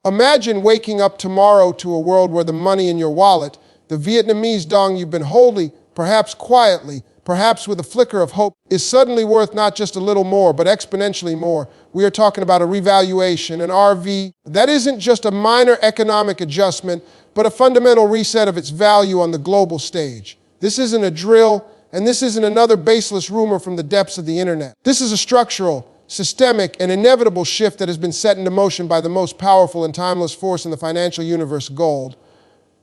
Imagine waking up tomorrow to a world where the money in your wallet, the Vietnamese Dong you've been holding, perhaps quietly, perhaps with a flicker of hope, is suddenly worth not just a little more, but exponentially more. We are talking about a revaluation, an RV. That isn't just a minor economic adjustment, but a fundamental reset of its value on the global stage. This isn't a drill, and this isn't another baseless rumor from the depths of the internet. This is a structural, systemic, and inevitable shift that has been set into motion by the most powerful and timeless force in the financial universe, gold.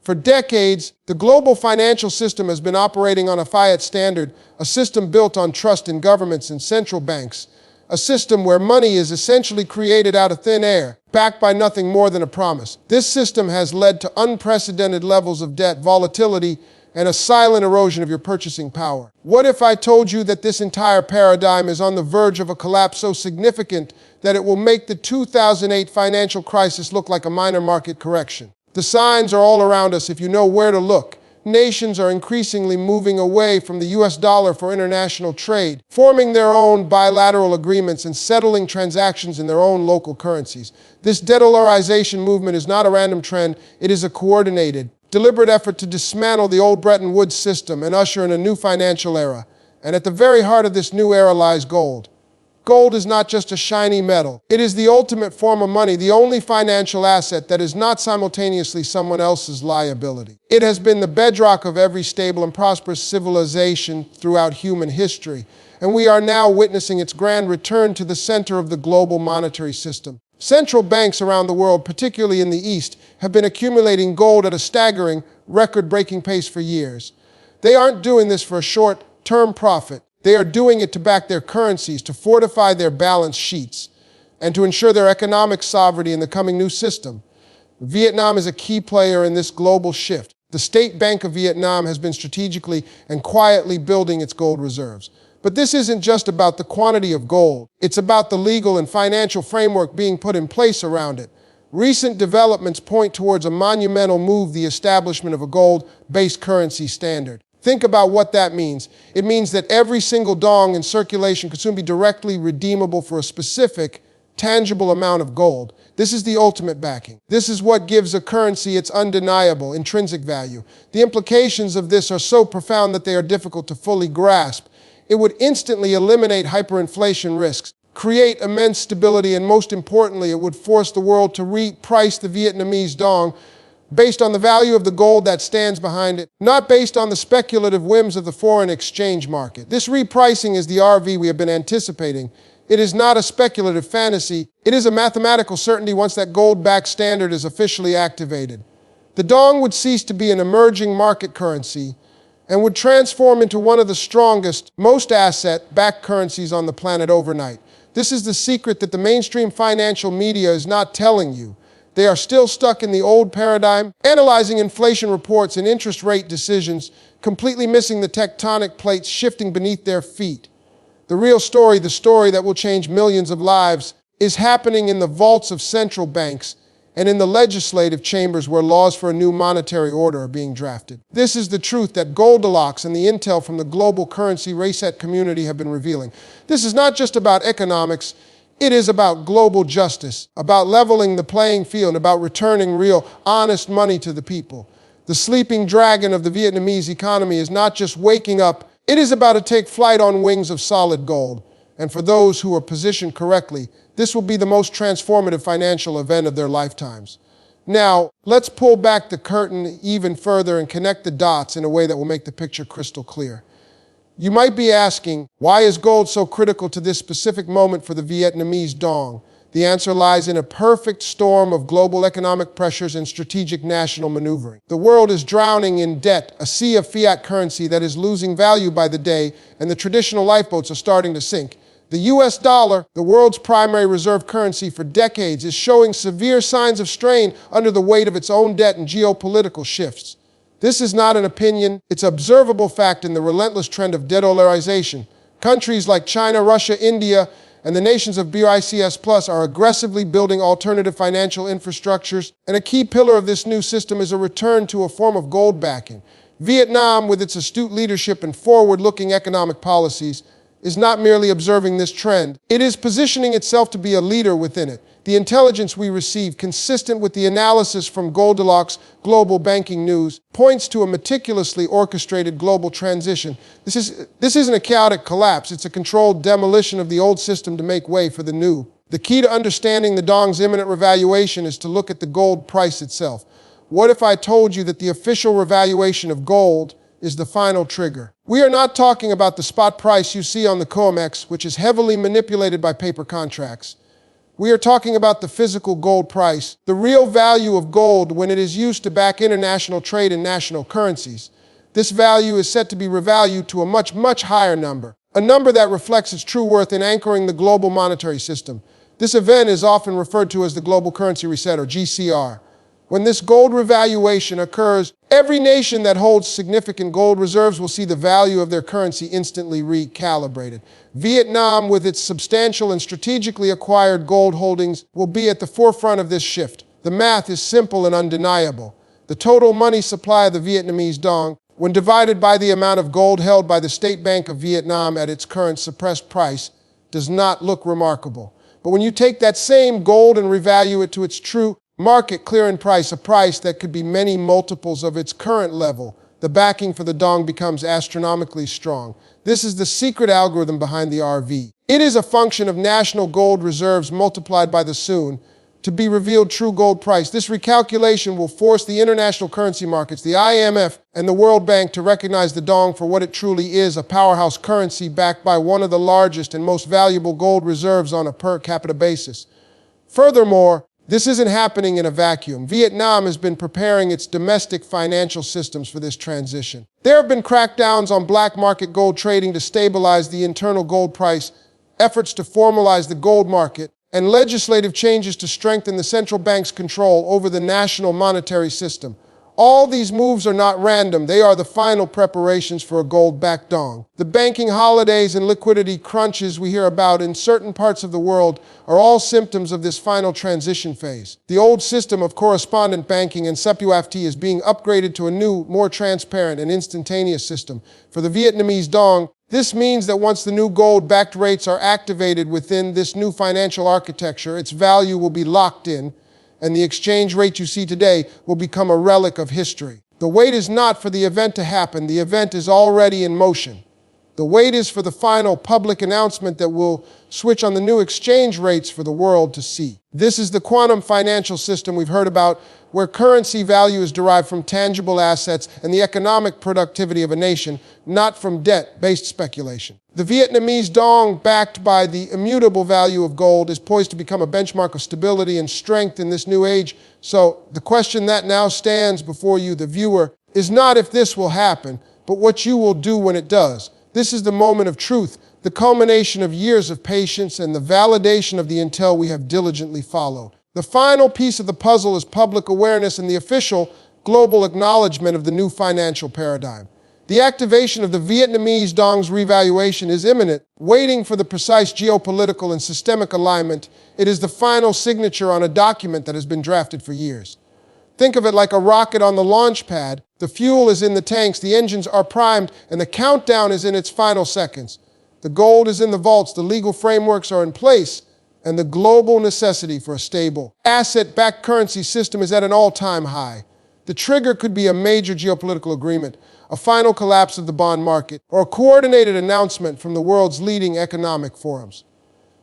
For decades, the global financial system has been operating on a fiat standard, a system built on trust in governments and central banks, a system where money is essentially created out of thin air, backed by nothing more than a promise. This system has led to unprecedented levels of debt, volatility, and a silent erosion of your purchasing power. What if I told you that this entire paradigm is on the verge of a collapse so significant that it will make the 2008 financial crisis look like a minor market correction? The signs are all around us if you know where to look. Nations are increasingly moving away from the US dollar for international trade, forming their own bilateral agreements and settling transactions in their own local currencies. This dedollarization movement is not a random trend, it is a coordinated, deliberate effort to dismantle the old Bretton Woods system and usher in a new financial era. And at the very heart of this new era lies gold. Gold is not just a shiny metal. It is the ultimate form of money, the only financial asset that is not simultaneously someone else's liability. It has been the bedrock of every stable and prosperous civilization throughout human history, and we are now witnessing its grand return to the center of the global monetary system. Central banks around the world, particularly in the East, have been accumulating gold at a staggering, record-breaking pace for years. They aren't doing this for a short-term profit. They are doing it to back their currencies, to fortify their balance sheets, and to ensure their economic sovereignty in the coming new system. Vietnam is a key player in this global shift. The State Bank of Vietnam has been strategically and quietly building its gold reserves. But this isn't just about the quantity of gold. It's about the legal and financial framework being put in place around it. Recent developments point towards a monumental move, the establishment of a gold-based currency standard. Think about what that means. It means that every single dong in circulation could soon be directly redeemable for a specific, tangible amount of gold. This is the ultimate backing. This is what gives a currency its undeniable, intrinsic value. The implications of this are so profound that they are difficult to fully grasp. It would instantly eliminate hyperinflation risks, create immense stability, and most importantly, it would force the world to reprice the Vietnamese Dong based on the value of the gold that stands behind it, not based on the speculative whims of the foreign exchange market. This repricing is the RV we have been anticipating. It is not a speculative fantasy. It is a mathematical certainty once that gold-backed standard is officially activated. The Dong would cease to be an emerging market currency and would transform into one of the strongest, most asset-backed currencies on the planet overnight. This is the secret that the mainstream financial media is not telling you. They are still stuck in the old paradigm, analyzing inflation reports and interest rate decisions, completely missing the tectonic plates shifting beneath their feet. The real story, the story that will change millions of lives, is happening in the vaults of central banks and in the legislative chambers where laws for a new monetary order are being drafted. This is the truth that Goldilocks and the intel from the global currency reset community have been revealing. This is not just about economics. It is about global justice, about leveling the playing field, about returning real, honest money to the people. The sleeping dragon of the Vietnamese economy is not just waking up, it is about to take flight on wings of solid gold. And for those who are positioned correctly, this will be the most transformative financial event of their lifetimes. Now, let's pull back the curtain even further and connect the dots in a way that will make the picture crystal clear. You might be asking, why is gold so critical to this specific moment for the Vietnamese Dong? The answer lies in a perfect storm of global economic pressures and strategic national maneuvering. The world is drowning in debt, a sea of fiat currency that is losing value by the day, and the traditional lifeboats are starting to sink. The US dollar, the world's primary reserve currency for decades, is showing severe signs of strain under the weight of its own debt and geopolitical shifts. This is not an opinion, it's observable fact in the relentless trend of dedollarization. Countries like China, Russia, India, and the nations of BRICS Plus are aggressively building alternative financial infrastructures, and a key pillar of this new system is a return to a form of gold backing. Vietnam, with its astute leadership and forward-looking economic policies, is not merely observing this trend. It is positioning itself to be a leader within it. The intelligence we receive, consistent with the analysis from Goldilocks Global Banking News, points to a meticulously orchestrated global transition. This isn't a chaotic collapse, it's a controlled demolition of the old system to make way for the new. The key to understanding the Dong's imminent revaluation is to look at the gold price itself. What if I told you that the official revaluation of gold is the final trigger? We are not talking about the spot price you see on the COMEX, which is heavily manipulated by paper contracts. We are talking about the physical gold price, the real value of gold when it is used to back international trade in national currencies. This value is set to be revalued to a much, much higher number, a number that reflects its true worth in anchoring the global monetary system. This event is often referred to as the Global Currency Reset, or GCR. When this gold revaluation occurs, every nation that holds significant gold reserves will see the value of their currency instantly recalibrated. Vietnam, with its substantial and strategically acquired gold holdings, will be at the forefront of this shift. The math is simple and undeniable. The total money supply of the Vietnamese Dong, when divided by the amount of gold held by the State Bank of Vietnam at its current suppressed price, does not look remarkable. But when you take that same gold and revalue it to its true market clearing price, a price that could be many multiples of its current level, the backing for the Dong becomes astronomically strong. This is the secret algorithm behind the RV. It is a function of national gold reserves multiplied by the soon to be revealed true gold price. This recalculation will force the international currency markets, the IMF and the World Bank, to recognize the Dong for what it truly is, a powerhouse currency backed by one of the largest and most valuable gold reserves on a per capita basis. Furthermore, this isn't happening in a vacuum. Vietnam has been preparing its domestic financial systems for this transition. There have been crackdowns on black market gold trading to stabilize the internal gold price, efforts to formalize the gold market, and legislative changes to strengthen the central bank's control over the national monetary system. All these moves are not random. They are the final preparations for a gold-backed Dong. The banking holidays and liquidity crunches we hear about in certain parts of the world are all symptoms of this final transition phase. The old system of correspondent banking and SUPUFT is being upgraded to a new, more transparent and instantaneous system. For the Vietnamese Dong, this means that once the new gold-backed rates are activated within this new financial architecture, its value will be locked in, and the exchange rate you see today will become a relic of history. The wait is not for the event to happen. The event is already in motion. The wait is for the final public announcement that will switch on the new exchange rates for the world to see. This is the quantum financial system we've heard about, where currency value is derived from tangible assets and the economic productivity of a nation, not from debt-based speculation. The Vietnamese Dong, backed by the immutable value of gold, is poised to become a benchmark of stability and strength in this new age. So the question that now stands before you, the viewer, is not if this will happen, but what you will do when it does. This is the moment of truth, the culmination of years of patience and the validation of the intel we have diligently followed. The final piece of the puzzle is public awareness and the official global acknowledgement of the new financial paradigm. The activation of the Vietnamese Dong's revaluation is imminent, waiting for the precise geopolitical and systemic alignment. It is the final signature on a document that has been drafted for years. Think of it like a rocket on the launch pad. The fuel is in the tanks, the engines are primed, and the countdown is in its final seconds. The gold is in the vaults, the legal frameworks are in place, and the global necessity for a stable, asset-backed currency system is at an all-time high. The trigger could be a major geopolitical agreement, a final collapse of the bond market, or a coordinated announcement from the world's leading economic forums.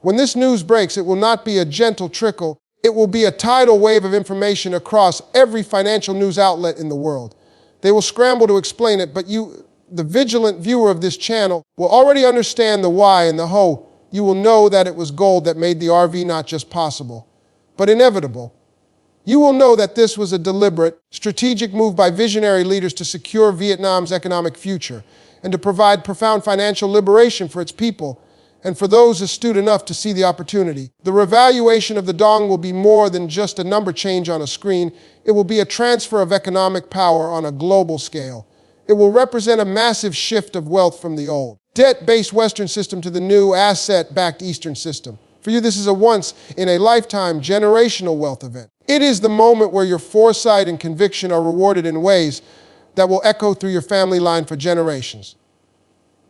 When this news breaks, it will not be a gentle trickle. It will be a tidal wave of information across every financial news outlet in the world. They will scramble to explain it, but you, the vigilant viewer of this channel, will already understand the why and the how. You will know that it was gold that made the RV not just possible, but inevitable. You will know that this was a deliberate, strategic move by visionary leaders to secure Vietnam's economic future and to provide profound financial liberation for its people and for those astute enough to see the opportunity. The revaluation of the Dong will be more than just a number change on a screen. It will be a transfer of economic power on a global scale. It will represent a massive shift of wealth from the old debt-based Western system to the new asset-backed Eastern system. For you, this is a once-in-a-lifetime generational wealth event. It is the moment where your foresight and conviction are rewarded in ways that will echo through your family line for generations.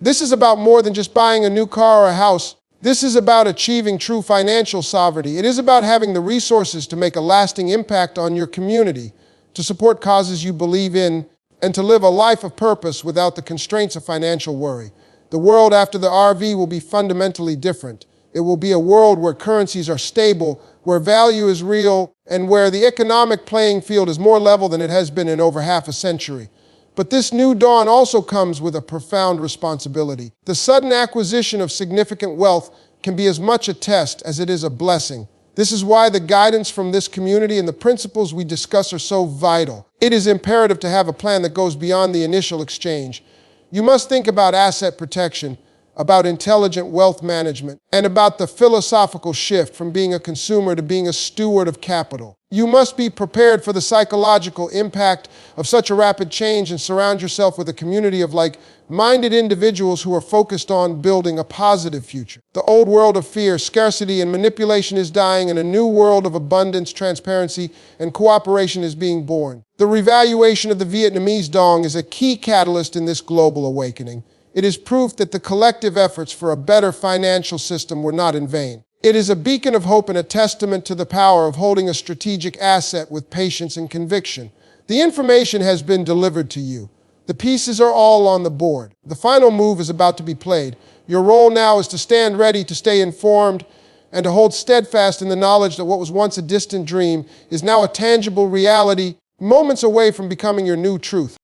This is about more than just buying a new car or a house. This is about achieving true financial sovereignty. It is about having the resources to make a lasting impact on your community, to support causes you believe in, and to live a life of purpose without the constraints of financial worry. The world after the RV will be fundamentally different. It will be a world where currencies are stable, where value is real, and where the economic playing field is more level than it has been in over half a century. But this new dawn also comes with a profound responsibility. The sudden acquisition of significant wealth can be as much a test as it is a blessing. This is why the guidance from this community and the principles we discuss are so vital. It is imperative to have a plan that goes beyond the initial exchange. You must think about asset protection, about intelligent wealth management, and about the philosophical shift from being a consumer to being a steward of capital. You must be prepared for the psychological impact of such a rapid change and surround yourself with a community of like-minded individuals who are focused on building a positive future. The old world of fear, scarcity, and manipulation is dying, and a new world of abundance, transparency, and cooperation is being born. The revaluation of the Vietnamese Dong is a key catalyst in this global awakening. It is proof that the collective efforts for a better financial system were not in vain. It is a beacon of hope and a testament to the power of holding a strategic asset with patience and conviction. The information has been delivered to you. The pieces are all on the board. The final move is about to be played. Your role now is to stand ready, to stay informed, and to hold steadfast in the knowledge that what was once a distant dream is now a tangible reality, moments away from becoming your new truth.